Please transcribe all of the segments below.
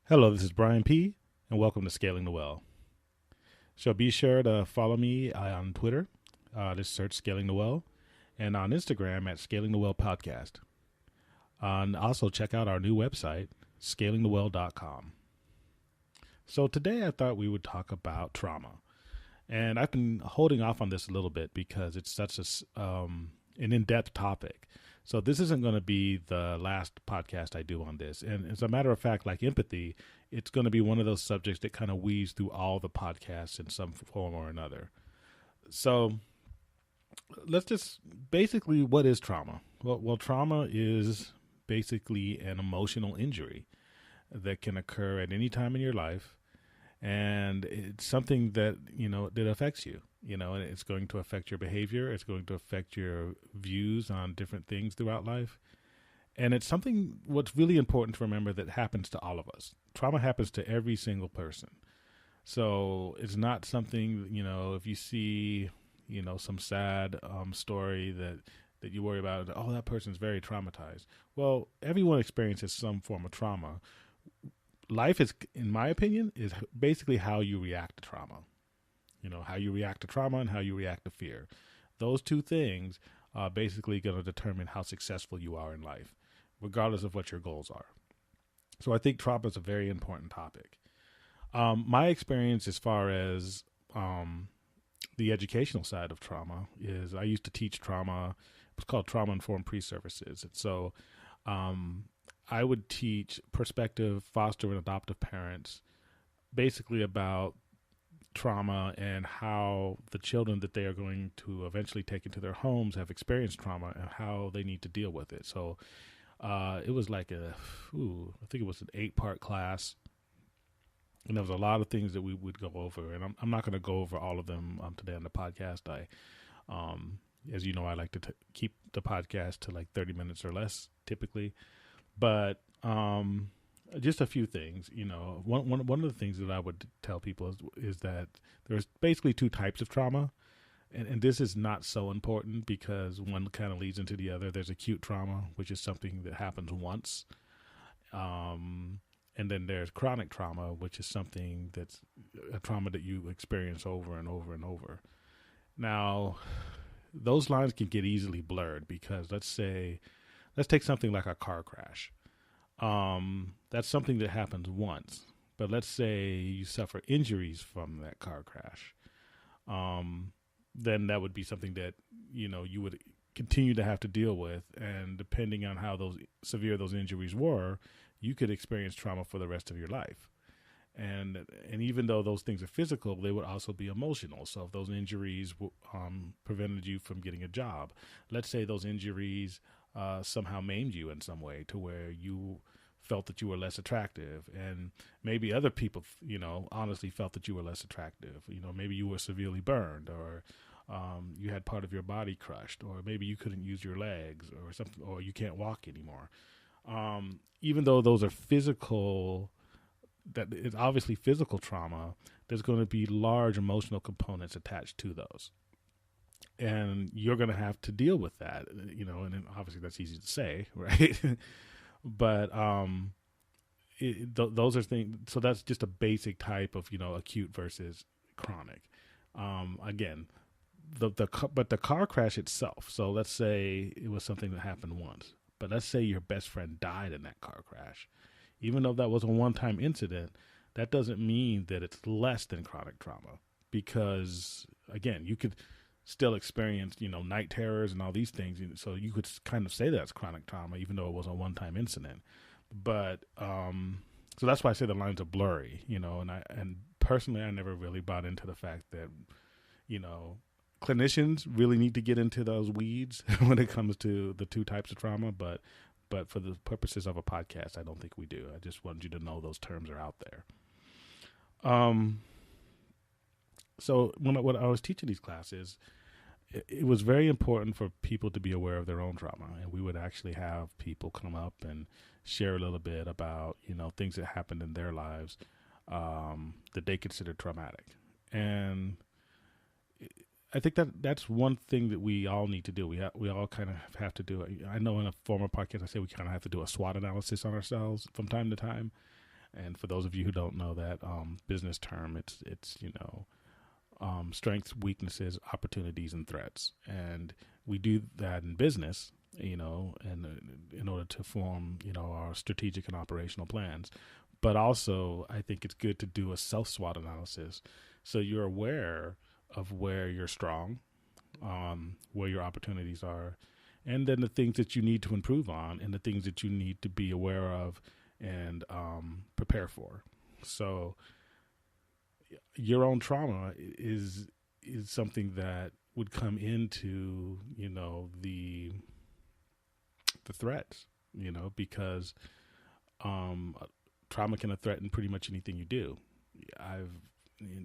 Hello, this is Brian P., and welcome to Scaling the Well. So be sure to follow me on Twitter. Just search Scaling the Well, and on Instagram at Scaling the Well Podcast. And also check out our new website, scalingthewell.com. So today I thought we would talk about trauma. And I've been holding off on this a little bit because it's such an in-depth topic. So this isn't going to be the last podcast I do on this. And as a matter of fact, like empathy, it's going to be one of those subjects that kind of weaves through all the podcasts in some form or another. So let's just basically, what is trauma? Well, trauma is basically an emotional injury that can occur at any time in your life. And it's something that, that affects you, and it's going to affect your behavior. It's going to affect your views on different things throughout life. And it's something, what's really important to remember, that happens to all of us. Trauma happens to every single person. So it's not something, if you see, some sad story that you worry about, oh, that person's very traumatized. Well, everyone experiences some form of trauma. Life is, in my opinion, is basically how you react to trauma. How you react to trauma and how you react to fear. Those two things are basically going to determine how successful you are in life, regardless of what your goals are. So I think trauma is a very important topic. My experience as far as the educational side of trauma is I used to teach trauma. It was called trauma-informed pre-services. And so I would teach prospective foster and adoptive parents basically about trauma and how the children that they are going to eventually take into their homes have experienced trauma and how they need to deal with it. So it was like I think it was an 8-part class. And there was a lot of things that we would go over. And I'm not going to go over all of them today on the podcast. As you know, I like to keep the podcast to like 30 minutes or less typically. But just a few things, one of the things that I would tell people is that there's basically 2 types of trauma. And this is not so important because one kind of leads into the other. There's acute trauma, which is something that happens once. And then there's chronic trauma, which is something that's a trauma that you experience over and over and over. Now, those lines can get easily blurred because let's take something like a car crash. That's something that happens once, but let's say you suffer injuries from that car crash. Then that would be something that, you would continue to have to deal with. And depending on how severe those injuries were, you could experience trauma for the rest of your life. And even though those things are physical, they would also be emotional. So if those injuries prevented you from getting a job, let's say those injuries somehow maimed you in some way to where you felt that you were less attractive, and maybe other people, honestly felt that you were less attractive. Maybe you were severely burned, or you had part of your body crushed, or maybe you couldn't use your legs or something, or you can't walk anymore. Even though those are physical, that it's obviously physical trauma, there's going to be large emotional components attached to those. And you're going to have to deal with that, and then obviously that's easy to say, right? But those are things. So that's just a basic type of, acute versus chronic. Again, but the car crash itself. So let's say it was something that happened once, but let's say your best friend died in that car crash. Even though that was a one-time incident, that doesn't mean that it's less than chronic trauma, because again, you could still experience, night terrors and all these things. So you could kind of say that's chronic trauma, even though it was a one-time incident. But so that's why I say the lines are blurry, and personally, I never really bought into the fact that, clinicians really need to get into those weeds when it comes to the 2 types of trauma. But for the purposes of a podcast, I don't think we do. I just wanted you to know those terms are out there. So when I was teaching these classes, it was very important for people to be aware of their own trauma. And we would actually have people come up and share a little bit about, things that happened in their lives that they considered traumatic. And I think that's one thing that we all need to do. We all kind of have to do it. I know in a former podcast I say we kind of have to do a SWOT analysis on ourselves from time to time. And for those of you who don't know that business term, it's strengths, weaknesses, opportunities, and threats. And we do that in business, and in order to form, our strategic and operational plans. But also, I think it's good to do a self-SWOT analysis so you're aware of where you're strong, where your opportunities are, and then the things that you need to improve on and the things that you need to be aware of and prepare for. So your own trauma is something that would come into the threats, because trauma can threaten pretty much anything you do.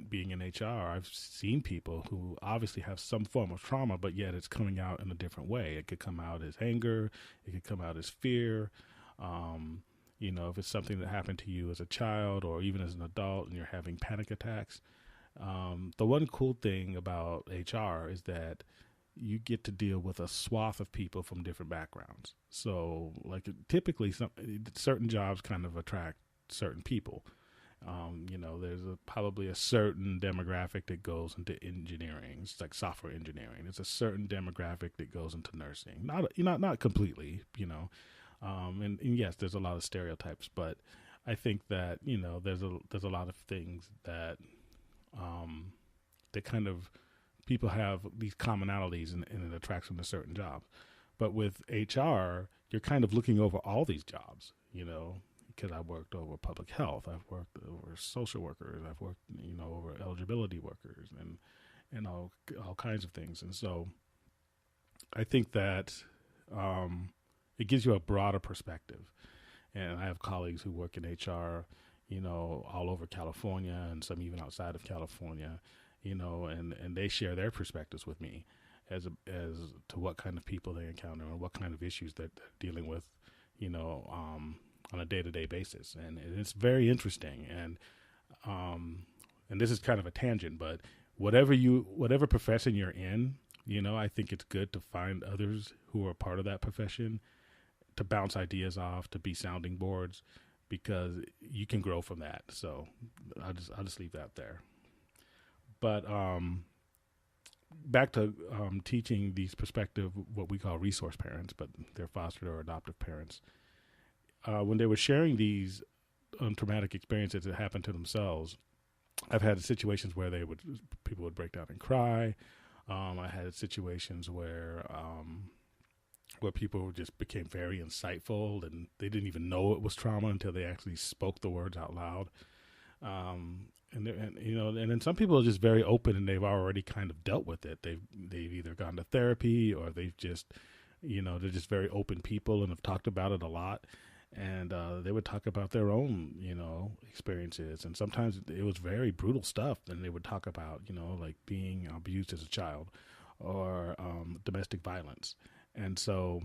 Being in HR, I've seen people who obviously have some form of trauma, but yet it's coming out in a different way. It could come out as anger, it could come out as fear. If it's something that happened to you as a child or even as an adult and you're having panic attacks. The one cool thing about HR is that you get to deal with a swath of people from different backgrounds. So like typically certain jobs kind of attract certain people. There's probably a certain demographic that goes into engineering. It's like software engineering. There's a certain demographic that goes into nursing. Not completely, and yes, there's a lot of stereotypes, but I think that, there's a lot of things that, that kind of people have these commonalities and it attracts them to certain jobs. But with HR, you're kind of looking over all these jobs, because I worked over public health, I've worked over social workers, I've worked, over eligibility workers and all kinds of things. And so I think that it gives you a broader perspective. And I have colleagues who work in HR, all over California and some even outside of California, and they share their perspectives with me as to what kind of people they encounter and what kind of issues that they're dealing with, on a day-to-day basis. And it's very interesting. And this is kind of a tangent, but whatever profession you're in, I think it's good to find others who are part of that profession to bounce ideas off, to be sounding boards, because you can grow from that. So I'll just leave that there. But back to teaching these prospective, what we call resource parents, but they're foster or adoptive parents. When they were sharing these traumatic experiences that happened to themselves, I've had situations where people would break down and cry. I had situations where people just became very insightful and they didn't even know it was trauma until they actually spoke the words out loud. And then some people are just very open and they've already kind of dealt with it. They've either gone to therapy or they've just, they're just very open people and have talked about it a lot. And they would talk about their own, experiences. And sometimes it was very brutal stuff. And they would talk about, like being abused as a child or domestic violence. And so,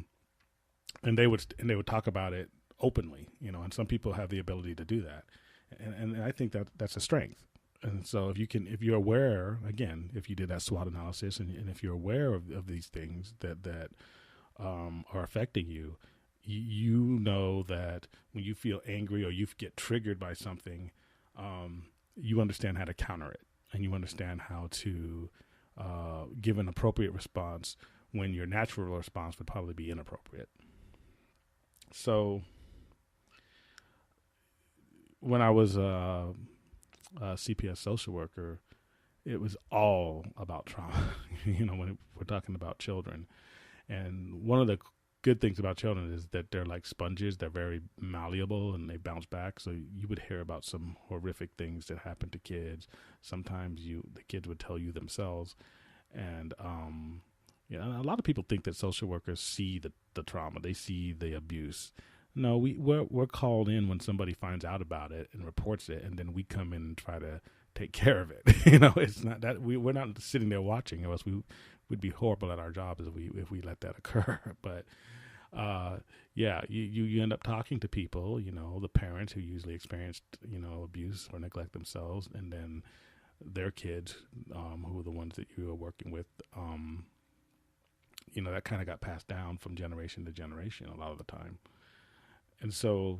and they would talk about it openly, and some people have the ability to do that. And I think that that's a strength. And so if you're aware, again, if you did that SWOT analysis and if you're aware of these things that are affecting you, you know that when you feel angry or you get triggered by something, you understand how to counter it and you understand how to give an appropriate response when your natural response would probably be inappropriate. So when I was a CPS social worker, it was all about trauma, when we're talking about children. And one of the good things about children is that they're like sponges. They're very malleable and they bounce back. So you would hear about some horrific things that happen to kids. Sometimes the kids would tell you themselves. And, a lot of people think that social workers see the trauma. They see the abuse. No, we're called in when somebody finds out about it and reports it. And then we come in and try to take care of it. It's not that we're not sitting there watching, or else we'd be horrible at our job if we let that occur. But you end up talking to people, the parents who usually experienced, abuse or neglect themselves, and then their kids, who are the ones that you are working with. That kind of got passed down from generation to generation a lot of the time. And so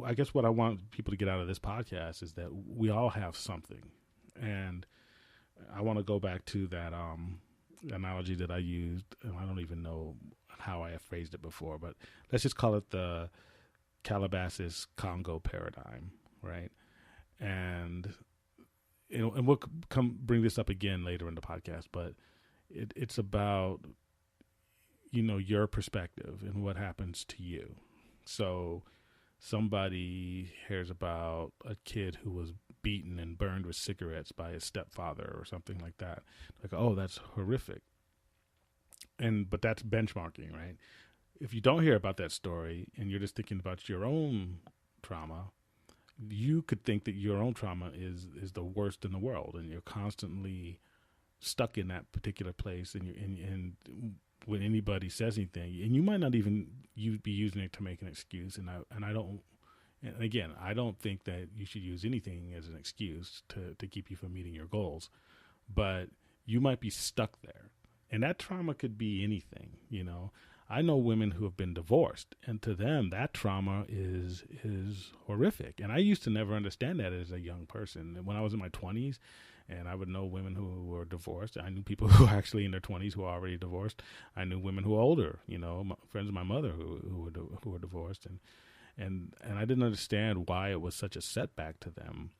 I guess what I want people to get out of this podcast is that we all have something, and I want to go back to that analogy that I used, and I don't even know how I have phrased it before, but let's just call it the Calabasas Congo paradigm, right? And and we'll come bring this up again later in the podcast, but it's about your perspective and what happens to you. So somebody hears about a kid who was beaten and burned with cigarettes by his stepfather or something like that. Like, oh, that's horrific. But that's benchmarking, right? If you don't hear about that story and you're just thinking about your own trauma, you could think that your own trauma is the worst in the world, and you're constantly stuck in that particular place, and when anybody says anything, and you might not even be using it to make an excuse, and I don't. And again, I don't think that you should use anything as an excuse to keep you from meeting your goals, but you might be stuck there, and that trauma could be anything. I know women who have been divorced, and to them, that trauma is horrific. And I used to never understand that as a young person. When I was in my 20s, and I would know women who were divorced. I knew people who were actually in their 20s who were already divorced. I knew women who were older, friends of my mother who were divorced, and I didn't understand why it was such a setback to them.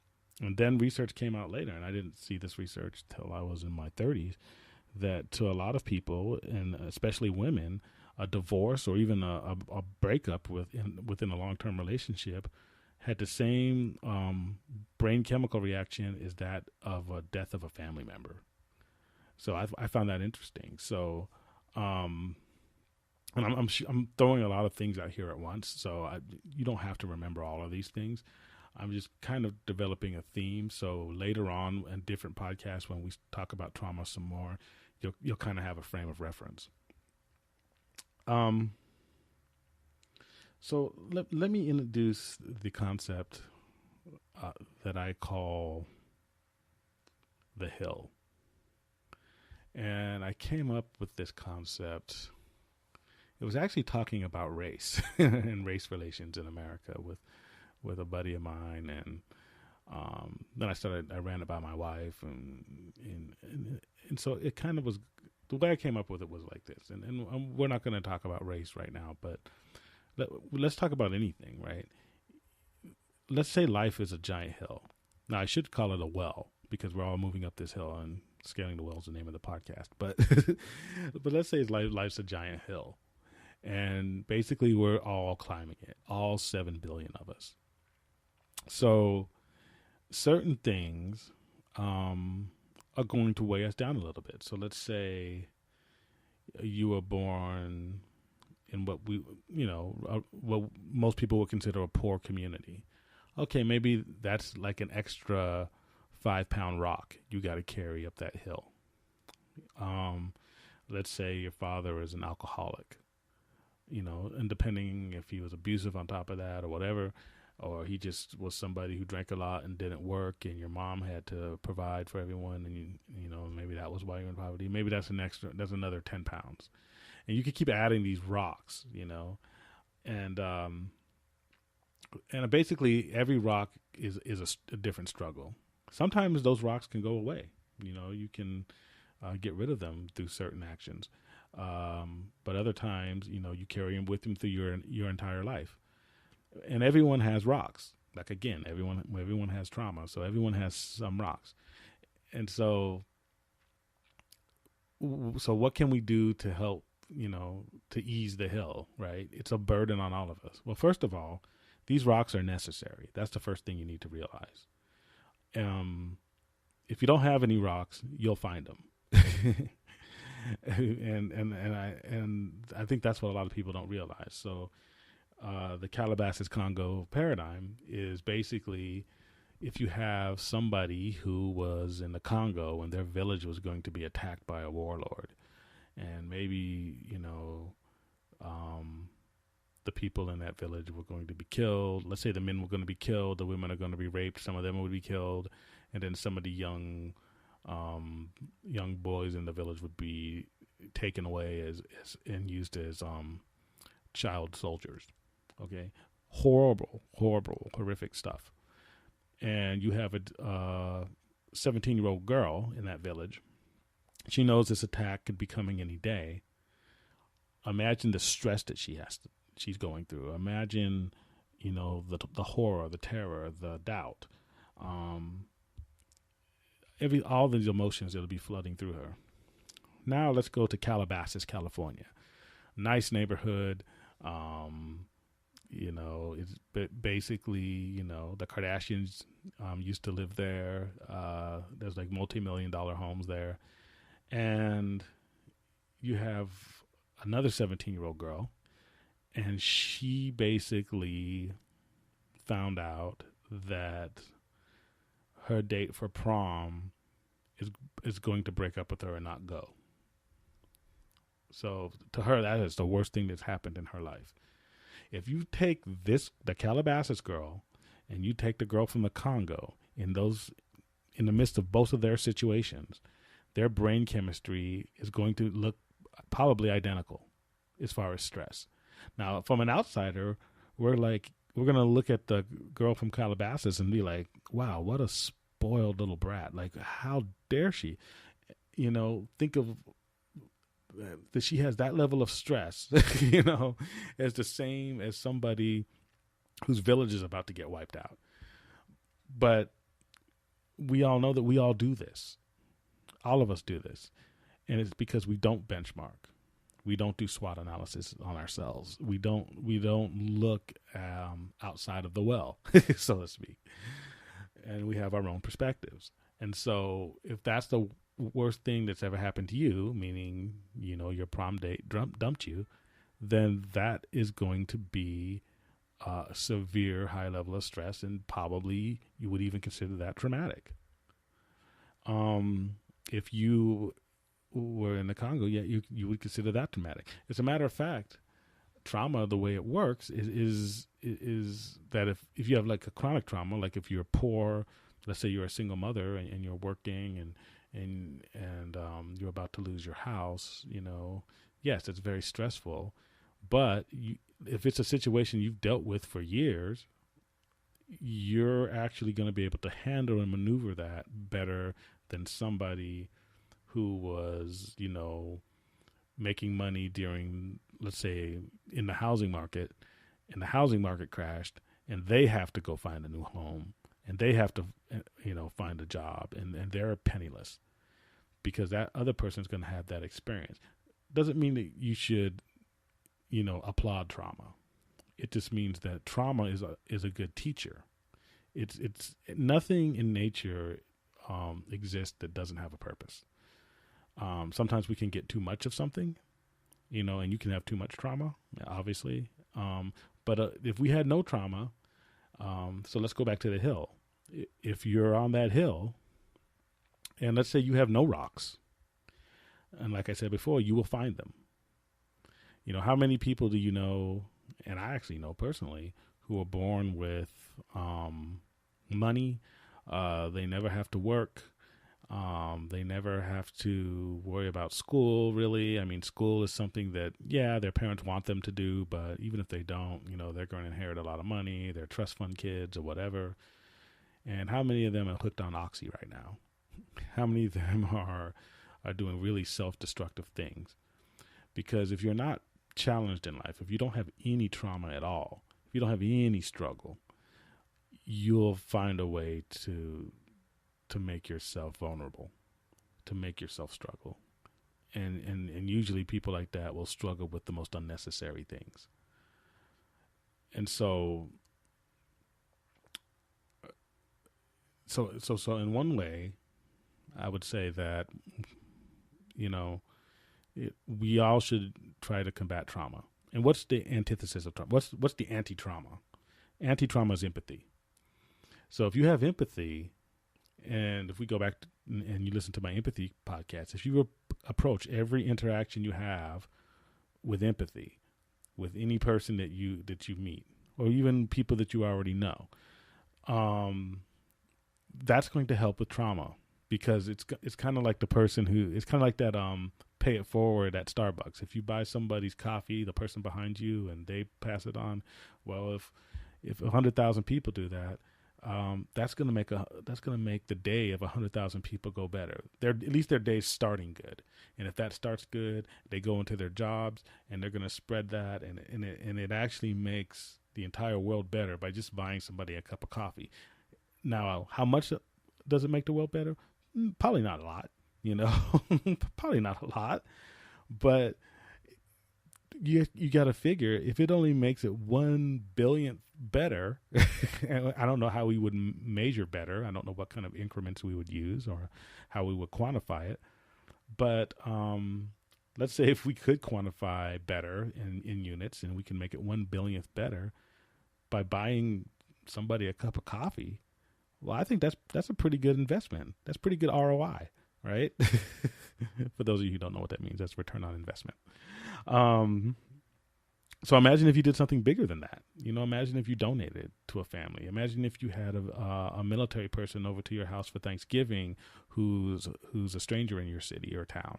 And then research came out later, and I didn't see this research till I was in my 30s, that to a lot of people, and especially women, a divorce or even a breakup within a long-term relationship had the same brain chemical reaction as that of a death of a family member. So I found that interesting. So, and I'm throwing a lot of things out here at once. So you don't have to remember all of these things. I'm just kind of developing a theme. So later on in different podcasts, when we talk about trauma some more, you'll kind of have a frame of reference. So let me introduce the concept that I call the hill. And I came up with this concept. It was actually talking about race and race relations in America with a buddy of mine, and then I ran it by my wife, and so it kind of was. The way I came up with it was like this, and we're not going to talk about race right now, but let's talk about anything, right? Let's say life is a giant hill. Now, I should call it a well, because we're all moving up this hill, and Scaling the Well is the name of the podcast. But but let's say life's a giant hill, and basically we're all climbing it, all 7 billion of us. So certain things are going to weigh us down a little bit. So let's say you were born in what most people would consider a poor community. Okay, maybe that's like an extra 5-pound rock you got to carry up that hill. Let's say your father is an alcoholic, and depending if he was abusive on top of that or whatever, or he just was somebody who drank a lot and didn't work, and your mom had to provide for everyone, and maybe that was why you're in poverty. Maybe that's another 10 pounds, and you could keep adding these rocks, and basically every rock is a different struggle. Sometimes those rocks can go away. You can get rid of them through certain actions, but other times, you carry them with you through your entire life. And everyone has rocks. Like, again, everyone has trauma, so everyone has some rocks. And so what can we do to help, to ease the hill, right? It's a burden on all of us. Well, first of all, these rocks are necessary. That's the first thing you need to realize. If you don't have any rocks, you'll find them. and I think that's what a lot of people don't realize. So the Calabasas Congo paradigm is basically, if you have somebody who was in the Congo and their village was going to be attacked by a warlord, and maybe the people in that village were going to be killed. Let's say the men were going to be killed, the women are going to be raped, some of them would be killed, and then some of the young boys in the village would be taken away and used as child soldiers. Okay, horrific stuff. And you have a 17-year-old girl in that village. She knows this attack could be coming any day. Imagine the stress that she's going through. Imagine, the horror, the terror, the doubt, all these emotions that'll be flooding through her. Now let's go to Calabasas, California. Nice neighborhood. It's basically, the Kardashians used to live there. There's like multi-million-dollar homes there. And you have another 17-year-old girl, and she basically found out that her date for prom is going to break up with her and not go. So to her, that is the worst thing that's happened in her life. If you take the Calabasas girl, and you take the girl from the Congo, in the midst of both of their situations, their brain chemistry is going to look probably identical as far as stress. Now, from an outsider, we're going to look at the girl from Calabasas and be like, wow, what a spoiled little brat. Like, how dare she? Think of that she has that level of stress, as the same as somebody whose village is about to get wiped out. But we all know that we all do this. All of us do this. And it's because we don't benchmark. We don't do SWOT analysis on ourselves. We don't look outside of the well, so to speak. And we have our own perspectives. And so if that's the worst thing that's ever happened to you, meaning, your prom date dumped you, then that is going to be a severe high level of stress, and probably you would even consider that traumatic. If you were in the Congo, you would consider that traumatic. As a matter of fact, trauma, the way it works is that if you have like a chronic trauma, like if you're poor, let's say you're a single mother and you're working and you're about to lose your house, yes, it's very stressful. But if it's a situation you've dealt with for years, you're actually going to be able to handle and maneuver that better than somebody who was, making money during, let's say, in the housing market, and the housing market crashed, and they have to go find a new home, and they have to, find a job, and they're penniless because that other person's going to have that experience. Doesn't mean that you should, applaud trauma. It just means that trauma is a good teacher. It's nothing in nature exists that doesn't have a purpose. Sometimes we can get too much of something, and you can have too much trauma, obviously. But if we had no trauma, so let's go back to the hill. If you're on that hill, and let's say you have no rocks, and like I said before, you will find them. How many people do you know, and I actually know personally, who are born with money? They never have to work. They never have to worry about school, really. I mean, school is something that, their parents want them to do, but even if they don't, they're going to inherit a lot of money. They're trust fund kids or whatever. And how many of them are hooked on Oxy right now? How many of them are doing really self-destructive things? Because if you're not challenged in life, if you don't have any trauma at all, if you don't have any struggle, you'll find a way to make yourself vulnerable, to make yourself struggle. And usually people like that will struggle with the most unnecessary things. And so in one way, I would say that, we all should try to combat trauma. And what's the antithesis of trauma? What's the anti-trauma? Anti-trauma is empathy. So if you have empathy, and if we go back and you listen to my empathy podcast, if you approach every interaction you have with empathy, with any person that you meet, or even people that you already know, that's going to help with trauma, because it's kind of like the person it's kind of like that pay it forward at Starbucks. If you buy somebody's coffee, the person behind you, and they pass it on, well, if 100,000 people do that, that's gonna make the day of 100,000 people go better. At least their day's starting good, and if that starts good, they go into their jobs and they're gonna spread that, and it actually makes the entire world better by just buying somebody a cup of coffee. Now, how much does it make the world better? Probably not a lot, probably not a lot, but you got to figure if it only makes it 1 billionth better. I don't know how we would measure better. I don't know what kind of increments we would use or how we would quantify it. But let's say if we could quantify better in units, and we can make it 1 billionth better by buying somebody a cup of coffee. Well, I think that's a pretty good investment. That's pretty good ROI, right? For those of you who don't know what that means, that's return on investment. So imagine if you did something bigger than that. Imagine if you donated to a family. Imagine if you had a military person over to your house for Thanksgiving who's a stranger in your city or town.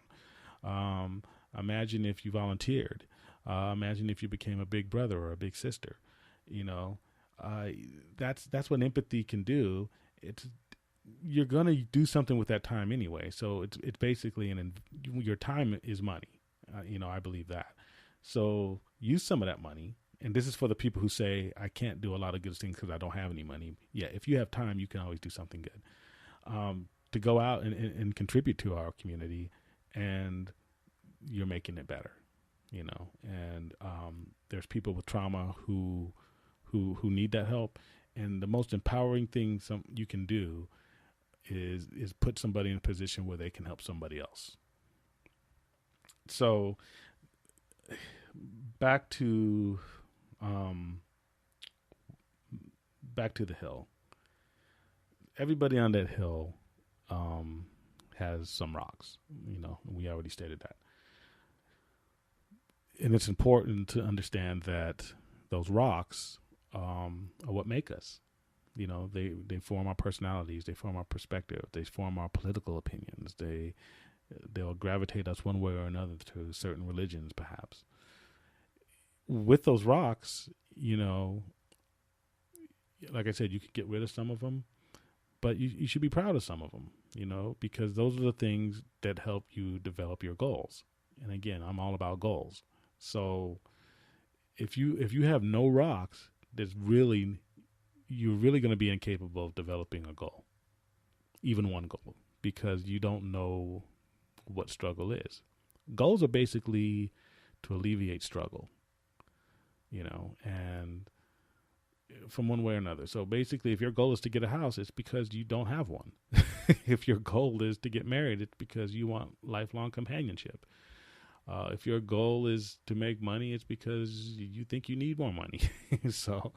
Imagine if you volunteered. Imagine if you became a big brother or a big sister. That's what empathy can do. You're going to do something with that time anyway. So it's basically your time is money. I believe that. So use some of that money. And this is for the people who say, I can't do a lot of good things because I don't have any money. Yeah, if you have time, you can always do something good. To go out and contribute to our community, and you're making it better, And there's people with trauma who need that help. And the most empowering thing you can do is put somebody in a position where they can help somebody else. So back to the hill. Everybody on that hill has some rocks. We already stated that. And it's important to understand that those rocks are what make us. They form our personalities, they form our perspective, they form our political opinions, they'll gravitate us one way or another to certain religions, perhaps. With those rocks, like I said, you could get rid of some of them, but you should be proud of some of them, because those are the things that help you develop your goals. And again, I'm all about goals. So if you have no rocks, you're really going to be incapable of developing a goal, even one goal, because you don't know what struggle is. Goals are basically to alleviate struggle, and from one way or another. So basically, if your goal is to get a house, it's because you don't have one. If your goal is to get married, it's because you want lifelong companionship. If your goal is to make money, it's because you think you need more money. So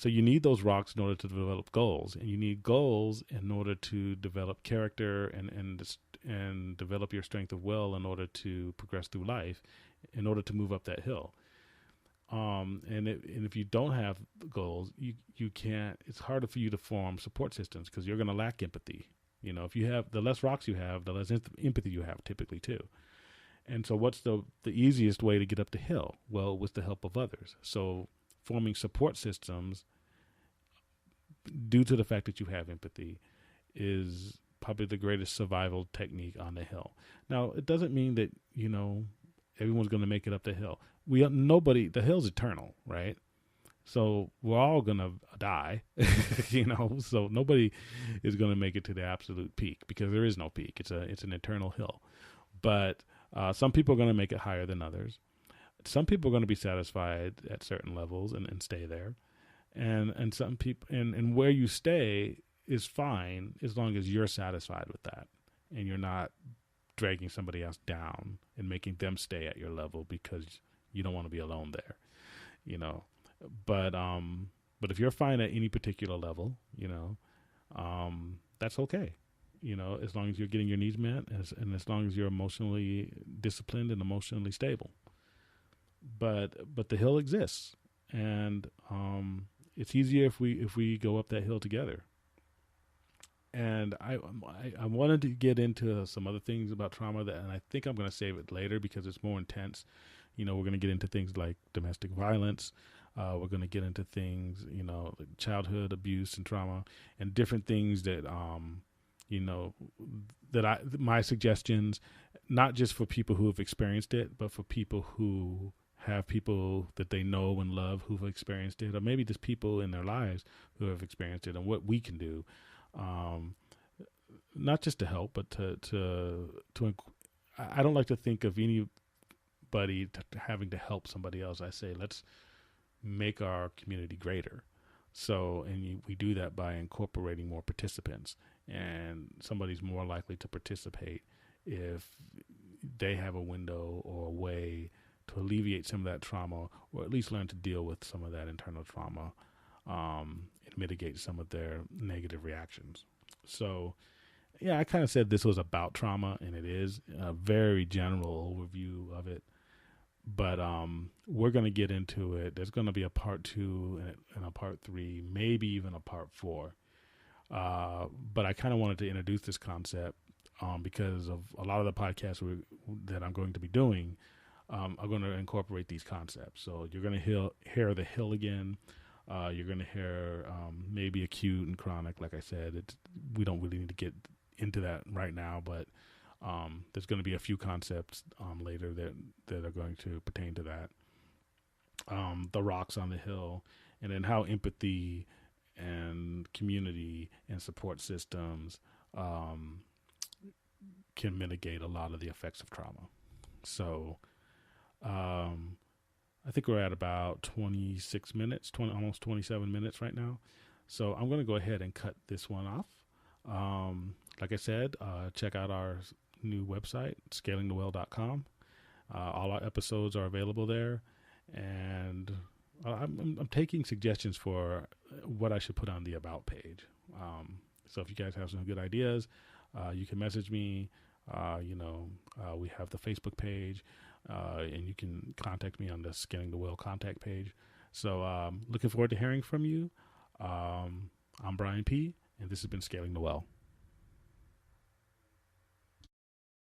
you need those rocks in order to develop goals, and you need goals in order to develop character and develop your strength of will in order to progress through life, in order to move up that hill. And if you don't have goals, you can't. It's harder for you to form support systems because you're going to lack empathy. If you have the less rocks you have, the less empathy you have, typically too. And so, what's the easiest way to get up the hill? Well, with the help of others. So, forming support systems, due to the fact that you have empathy, is probably the greatest survival technique on the hill. Now, it doesn't mean that everyone's going to make it up the hill. The hill's eternal, right? So we're all going to die, so nobody is going to make it to the absolute peak because there is no peak. It's an eternal hill. But some people are going to make it higher than others. Some people are going to be satisfied at certain levels and stay there. And some people, and where you stay is fine as long as you're satisfied with that and you're not dragging somebody else down and making them stay at your level because you don't want to be alone there, But if you're fine at any particular level, that's okay. As long as you're getting your needs met and as long as you're emotionally disciplined and emotionally stable. But the hill exists, and it's easier if we go up that hill together. And I wanted to get into some other things about trauma and I think I'm going to save it later because it's more intense. We're going to get into things like domestic violence. We're going to get into things, like childhood abuse and trauma, and different things that, my suggestions, not just for people who have experienced it, but for people who have people that they know and love who've experienced it, or maybe just people in their lives who have experienced it, and what we can do, not just to help, but to. I don't like to think of anybody having to help somebody else. I say let's make our community greater. So, and we do that by incorporating more participants, and somebody's more likely to participate if they have a window or a way to alleviate some of that trauma, or at least learn to deal with some of that internal trauma, and mitigate some of their negative reactions. So, yeah, I kind of said this was about trauma, and it is a very general overview of it. But we're going to get into it. There's going to be a part 2 and a part 3, maybe even a part 4. But I kind of wanted to introduce this concept because of a lot of the podcasts that I'm going to be doing are going to incorporate these concepts. So you're going to hear the hill again. You're going to hear maybe acute and chronic. Like I said, we don't really need to get into that right now, but there's going to be a few concepts later that are going to pertain to that. The rocks on the hill, and then how empathy and community and support systems can mitigate a lot of the effects of trauma. So I think we're at about 26 minutes, almost 27 minutes right now. So I'm going to go ahead and cut this one off. Like I said, check out our new website, scalingthewell.com. All our episodes are available there, and I'm taking suggestions for what I should put on the About page. So if you guys have some good ideas, you can message me. We have the Facebook page, and you can contact me on the Scaling the Well contact page. So looking forward to hearing from you. I'm Brian P., and this has been Scaling the Well.